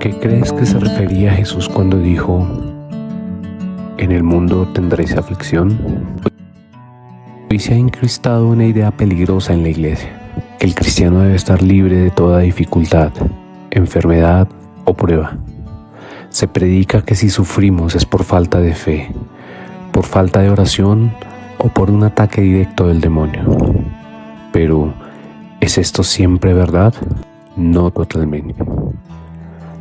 qué crees que se refería Jesús cuando dijo: en el mundo tendréis aflicción? Hoy se ha incrustado una idea peligrosa en la iglesia, que el cristiano debe estar libre de toda dificultad, enfermedad o prueba. Se predica que si sufrimos es por falta de fe, por falta de oración o por un ataque directo del demonio. Pero, ¿es esto siempre verdad? No totalmente.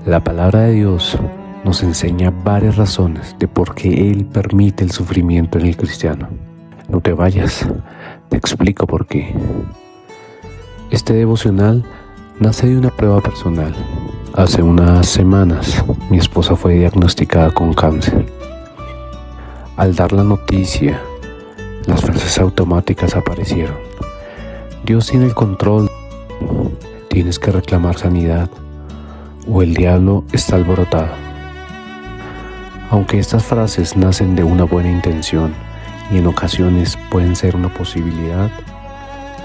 La palabra de Dios nos enseña varias razones de por qué Él permite el sufrimiento en el cristiano. No te vayas, te explico por qué. Este devocional nace de una prueba personal. Hace unas semanas mi esposa fue diagnosticada con cáncer. Al dar la noticia, las frases automáticas aparecieron: Dios tiene el control, tienes que reclamar sanidad, o el diablo está alborotado. Aunque estas frases nacen de una buena intención y en ocasiones pueden ser una posibilidad,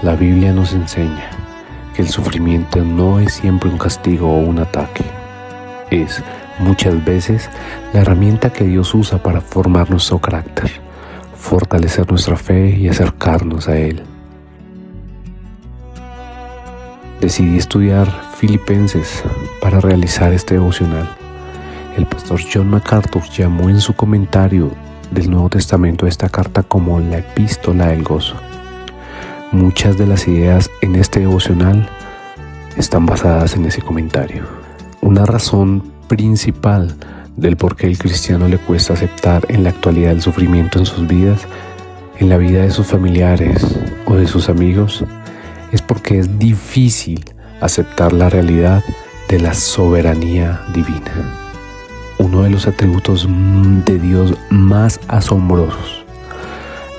la Biblia nos enseña que el sufrimiento no es siempre un castigo o un ataque. Es, muchas veces, la herramienta que Dios usa para formar nuestro carácter, fortalecer nuestra fe y acercarnos a Él. Decidí estudiar Filipenses para realizar este devocional. El pastor John MacArthur llamó en su comentario del Nuevo Testamento esta carta como la epístola del gozo. Muchas de las ideas en este devocional están basadas en ese comentario. Una razón principal del por qué al cristiano le cuesta aceptar en la actualidad el sufrimiento en sus vidas, en la vida de sus familiares o de sus amigos, es porque es difícil aceptar la realidad de la soberanía divina. Uno de los atributos de Dios más asombrosos.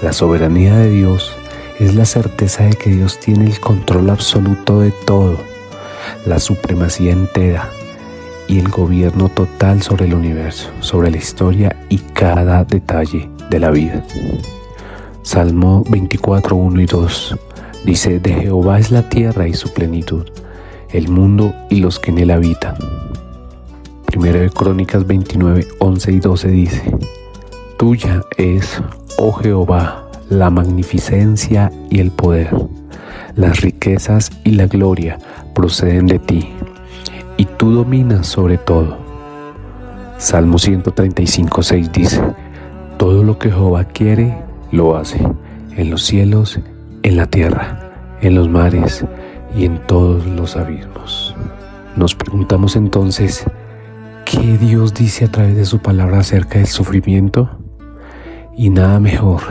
La soberanía de Dios es la certeza de que Dios tiene el control absoluto de todo, la supremacía entera y el gobierno total sobre el universo, sobre la historia y cada detalle de la vida. Salmo 24, 1 y 2 dice: de Jehová es la tierra y su plenitud, el mundo y los que en él habitan. Primero de Crónicas 29, 11 y 12 dice: tuya es, oh Jehová, la magnificencia y el poder, las riquezas y la gloria proceden de ti, y tú dominas sobre todo. Salmo 135, 6 dice: todo lo que Jehová quiere, lo hace, en los cielos, en la tierra, en los mares y en todos los abismos. Nos preguntamos entonces, ¿qué Dios dice a través de su palabra acerca del sufrimiento? Y nada mejor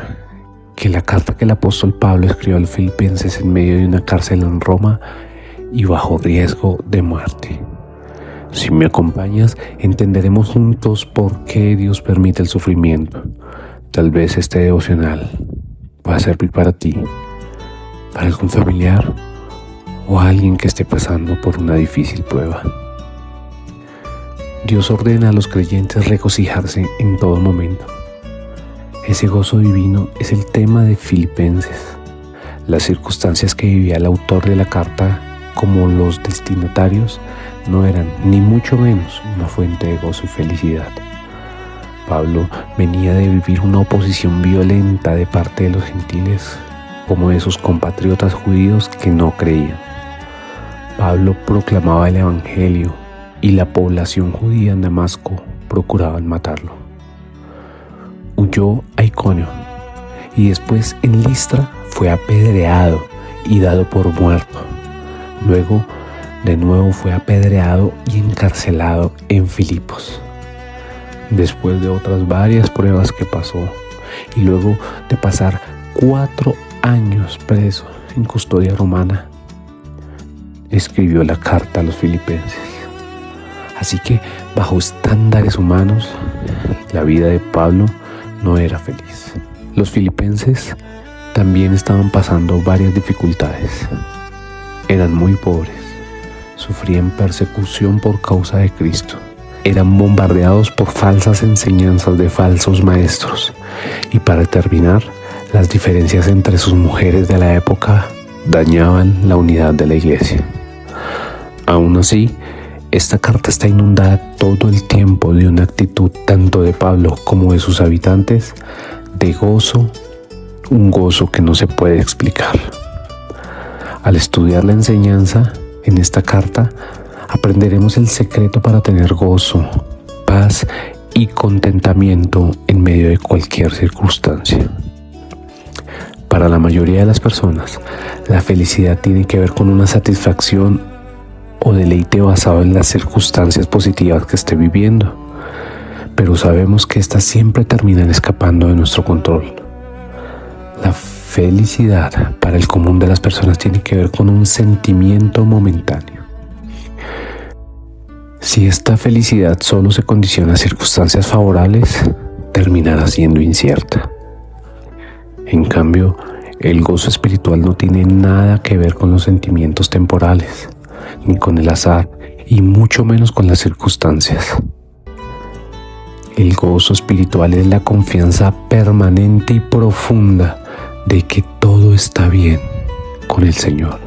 que la carta que el apóstol Pablo escribió a los Filipenses en medio de una cárcel en Roma y bajo riesgo de muerte. Si me acompañas, entenderemos juntos por qué Dios permite el sufrimiento. Tal vez este devocional pueda servir para ti, para algún familiar o alguien que esté pasando por una difícil prueba. Dios ordena a los creyentes regocijarse en todo momento. Ese gozo divino es el tema de Filipenses. Las circunstancias que vivía el autor de la carta, como los destinatarios, no eran ni mucho menos una fuente de gozo y felicidad. Pablo venía de vivir una oposición violenta de parte de los gentiles, como de sus compatriotas judíos que no creían. Pablo proclamaba el evangelio y la población judía en Damasco procuraban matarlo. Huyó a Iconio y después en Listra fue apedreado y dado por muerto. Luego de nuevo fue apedreado y encarcelado en Filipos. Después de otras varias pruebas que pasó y luego de pasar 4 años preso en custodia romana, escribió la carta a los filipenses. Así que, bajo estándares humanos, la vida de Pablo no era feliz. Los filipenses también estaban pasando varias dificultades. Eran muy pobres, sufrían persecución por causa de Cristo, eran bombardeados por falsas enseñanzas de falsos maestros y, para terminar, las diferencias entre sus mujeres de la época dañaban la unidad de la iglesia. Aún así, esta carta está inundada todo el tiempo de una actitud tanto de Pablo como de sus habitantes de gozo, un gozo que no se puede explicar. Al estudiar la enseñanza en esta carta, aprenderemos el secreto para tener gozo, paz y contentamiento en medio de cualquier circunstancia. Para la mayoría de las personas, la felicidad tiene que ver con una satisfacción o deleite basado en las circunstancias positivas que esté viviendo, pero sabemos que éstas siempre terminan escapando de nuestro control. La felicidad para el común de las personas tiene que ver con un sentimiento momentáneo. Si esta felicidad solo se condiciona a circunstancias favorables, terminará siendo incierta. En cambio, el gozo espiritual no tiene nada que ver con los sentimientos temporales, ni con el azar, y mucho menos con las circunstancias. El gozo espiritual es la confianza permanente y profunda de que todo está bien con el Señor.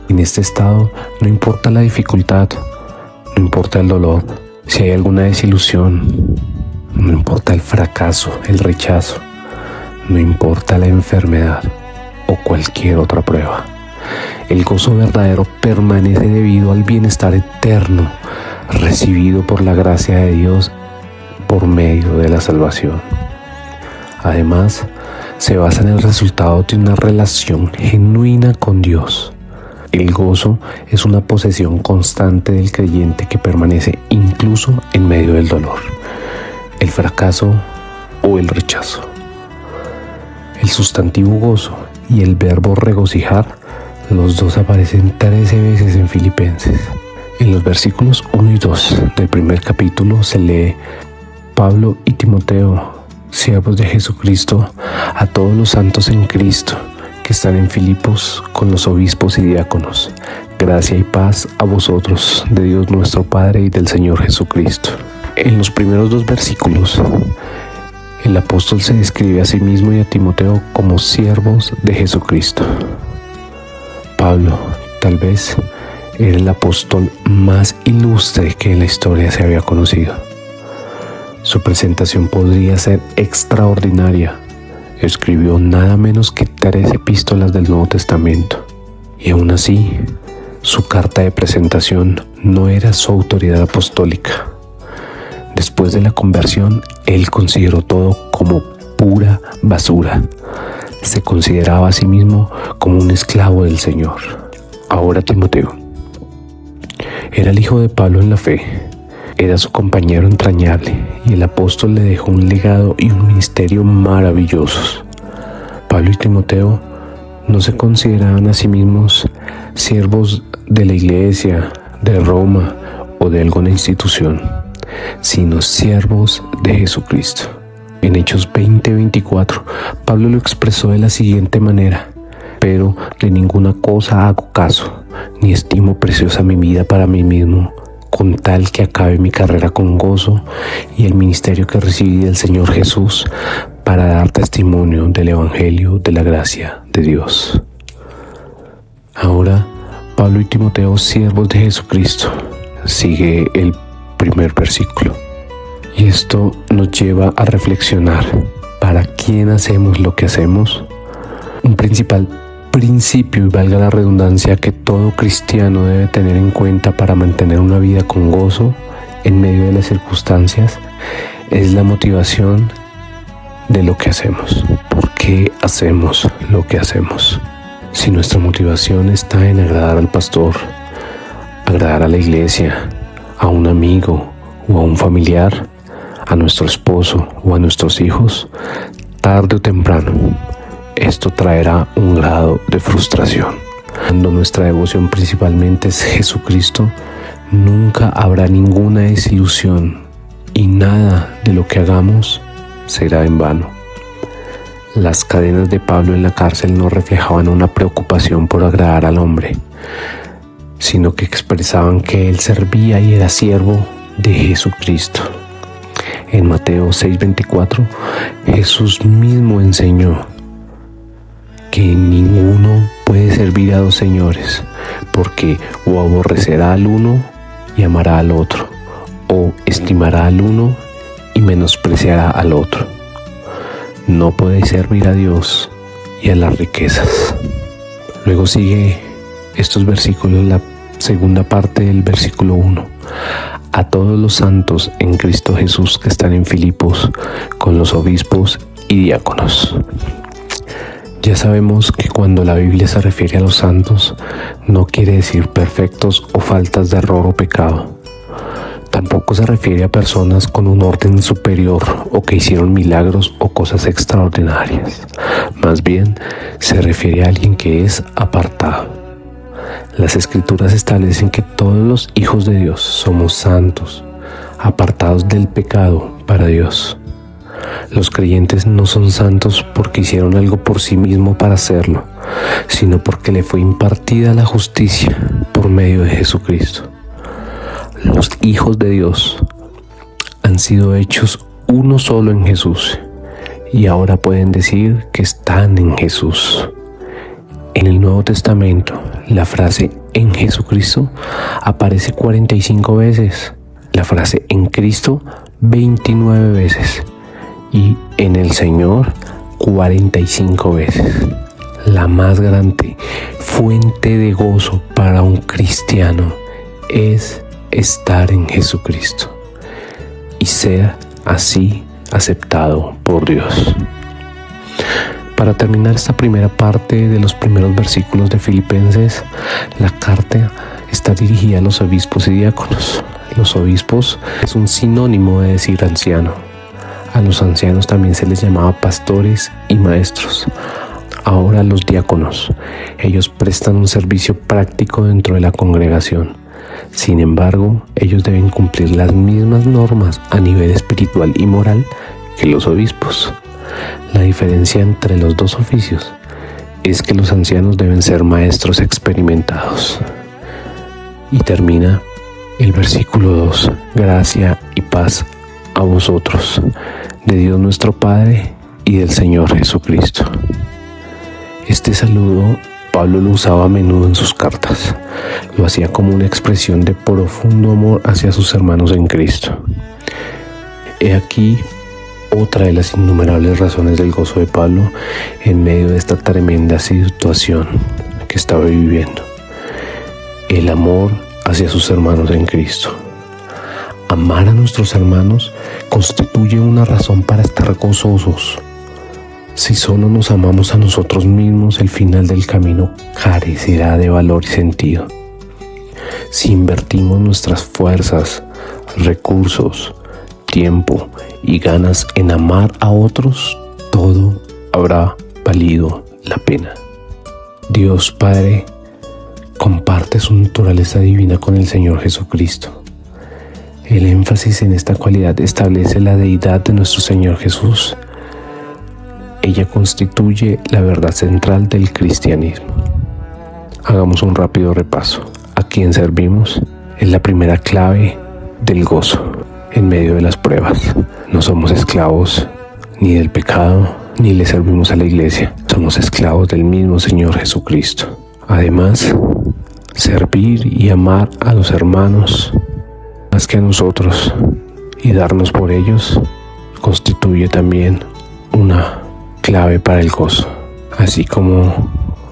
En este estado no importa la dificultad, no importa el dolor, si hay alguna desilusión, no importa el fracaso, el rechazo, no importa la enfermedad o cualquier otra prueba. El gozo verdadero permanece debido al bienestar eterno recibido por la gracia de Dios por medio de la salvación. Además, se basa en el resultado de una relación genuina con Dios. El gozo es una posesión constante del creyente que permanece incluso en medio del dolor, el fracaso o el rechazo. El sustantivo gozo y el verbo regocijar, los dos aparecen 13 veces en Filipenses. En los versículos 1 y 2 del primer capítulo se lee: Pablo y Timoteo, siervos de Jesucristo, a todos los santos en Cristo que están en Filipos con los obispos y diáconos. Gracia y paz a vosotros, de Dios nuestro Padre y del Señor Jesucristo. En los primeros dos versículos, el apóstol se describe a sí mismo y a Timoteo como siervos de Jesucristo. Pablo, tal vez, era el apóstol más ilustre que en la historia se había conocido. Su presentación podría ser extraordinaria. Escribió nada menos que 3 epístolas del Nuevo Testamento. Y aún así, su carta de presentación no era su autoridad apostólica. Después de la conversión, él consideró todo como pura basura. Se consideraba a sí mismo como un esclavo del Señor. Ahora Timoteo era el hijo de Pablo en la fe, era su compañero entrañable y el apóstol le dejó un legado y un ministerio maravillosos. Pablo y Timoteo no se consideraban a sí mismos siervos de la iglesia, de Roma o de alguna institución, sino siervos de Jesucristo. En Hechos 20:24, Pablo lo expresó de la siguiente manera: pero de ninguna cosa hago caso, ni estimo preciosa mi vida para mí mismo, con tal que acabe mi carrera con gozo y el ministerio que recibí del Señor Jesús para dar testimonio del Evangelio de la gracia de Dios. Ahora, Pablo y Timoteo, siervos de Jesucristo. Sigue el primer versículo. Y esto nos lleva a reflexionar: ¿para quién hacemos lo que hacemos? Un principal principio, y valga la redundancia, que todo cristiano debe tener en cuenta para mantener una vida con gozo en medio de las circunstancias, es la motivación de lo que hacemos. ¿Por qué hacemos lo que hacemos? Si nuestra motivación está en agradar al pastor, agradar a la iglesia, a un amigo o a un familiar, a nuestro esposo o a nuestros hijos, tarde o temprano, esto traerá un grado de frustración. Cuando nuestra devoción principalmente es Jesucristo, nunca habrá ninguna desilusión y nada de lo que hagamos será en vano. Las cadenas de Pablo en la cárcel no reflejaban una preocupación por agradar al hombre, sino que expresaban que él servía y era siervo de Jesucristo. En Mateo 6:24, Jesús mismo enseñó que ninguno puede servir a 2 señores, porque o aborrecerá al uno y amará al otro, o estimará al uno y menospreciará al otro. No podéis servir a Dios y a las riquezas. Luego sigue estos versículos, la segunda parte del versículo 1. A todos los santos en Cristo Jesús que están en Filipos, con los obispos y diáconos. Ya sabemos que cuando la Biblia se refiere a los santos, no quiere decir perfectos o faltas de error o pecado. Tampoco se refiere a personas con un orden superior o que hicieron milagros o cosas extraordinarias. Más bien, se refiere a alguien que es apartado. Las Escrituras establecen que todos los hijos de Dios somos santos, apartados del pecado para Dios. Los creyentes no son santos porque hicieron algo por sí mismos para hacerlo, sino porque le fue impartida la justicia por medio de Jesucristo. Los hijos de Dios han sido hechos uno solo en Jesús y ahora pueden decir que están en Jesús. En el Nuevo Testamento, la frase en Jesucristo aparece 45 veces, la frase en Cristo 29 veces y en el Señor 45 veces. La más grande fuente de gozo para un cristiano es estar en Jesucristo y ser así aceptado por Dios. Para terminar esta primera parte de los primeros versículos de Filipenses, la carta está dirigida a los obispos y diáconos. Los obispos es un sinónimo de decir anciano. A los ancianos también se les llamaba pastores y maestros. Ahora los diáconos, ellos prestan un servicio práctico dentro de la congregación. Sin embargo, ellos deben cumplir las mismas normas a nivel espiritual y moral que los obispos. La diferencia entre los dos oficios es que los ancianos deben ser maestros experimentados. Y termina el versículo 2. Gracia y paz a vosotros, de Dios nuestro Padre y del Señor Jesucristo. Este saludo Pablo lo usaba a menudo en sus cartas. Lo hacía como una expresión de profundo amor hacia sus hermanos en Cristo. He aquí otra de las innumerables razones del gozo de Pablo en medio de esta tremenda situación que estaba viviendo. El amor hacia sus hermanos en Cristo. Amar a nuestros hermanos constituye una razón para estar gozosos. Si solo nos amamos a nosotros mismos, el final del camino carecerá de valor y sentido. Si invertimos nuestras fuerzas, recursos, tiempo y ganas en amar a otros, todo habrá valido la pena. Dios Padre comparte su naturaleza divina con el Señor Jesucristo. El énfasis en esta cualidad establece la deidad de nuestro Señor Jesús. Ella constituye la verdad central del cristianismo. Hagamos un rápido repaso. ¿A quién servimos? Es la primera clave del gozo en medio de las pruebas. No somos esclavos ni del pecado, ni le servimos a la iglesia. Somos esclavos del mismo Señor Jesucristo. Además, servir y amar a los hermanos más que a nosotros y darnos por ellos constituye también una clave para el gozo, así como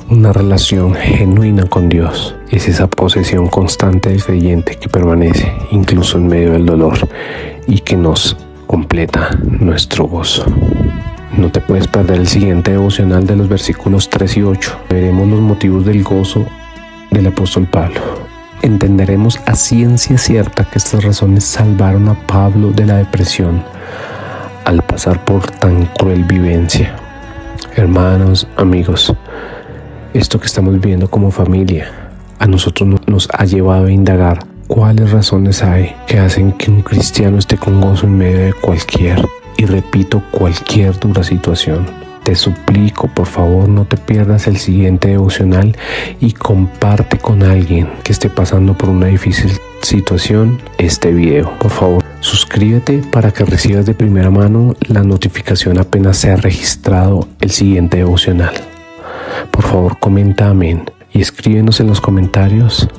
una relación genuina con Dios. Es esa posesión constante del creyente que permanece incluso en medio del dolor y que nos completa nuestro gozo. No te puedes perder el siguiente devocional de los versículos 3 y 8. Veremos los motivos del gozo del apóstol Pablo. Entenderemos a ciencia cierta que estas razones salvaron a Pablo de la depresión al pasar por tan cruel vivencia. Hermanos, amigos, esto que estamos viviendo como familia a nosotros nos ha llevado a indagar cuáles razones hay que hacen que un cristiano esté con gozo en medio de cualquier, y repito, cualquier dura situación. Te suplico, por favor, no te pierdas el siguiente devocional y comparte con alguien que esté pasando por una difícil situación este video. Por favor, suscríbete para que recibas de primera mano la notificación apenas sea registrado el siguiente devocional. Por favor, comenta amén y escríbenos en los comentarios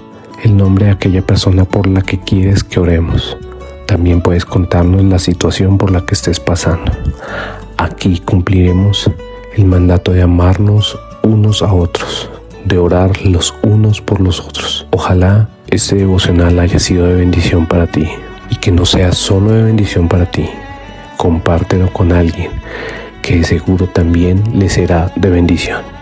el nombre de aquella persona por la que quieres que oremos. También puedes contarnos la situación por la que estés pasando. Aquí cumpliremos el mandato de amarnos unos a otros, de orar los unos por los otros. Ojalá este devocional haya sido de bendición para ti y que no sea solo de bendición para ti. Compártelo con alguien que seguro también le será de bendición.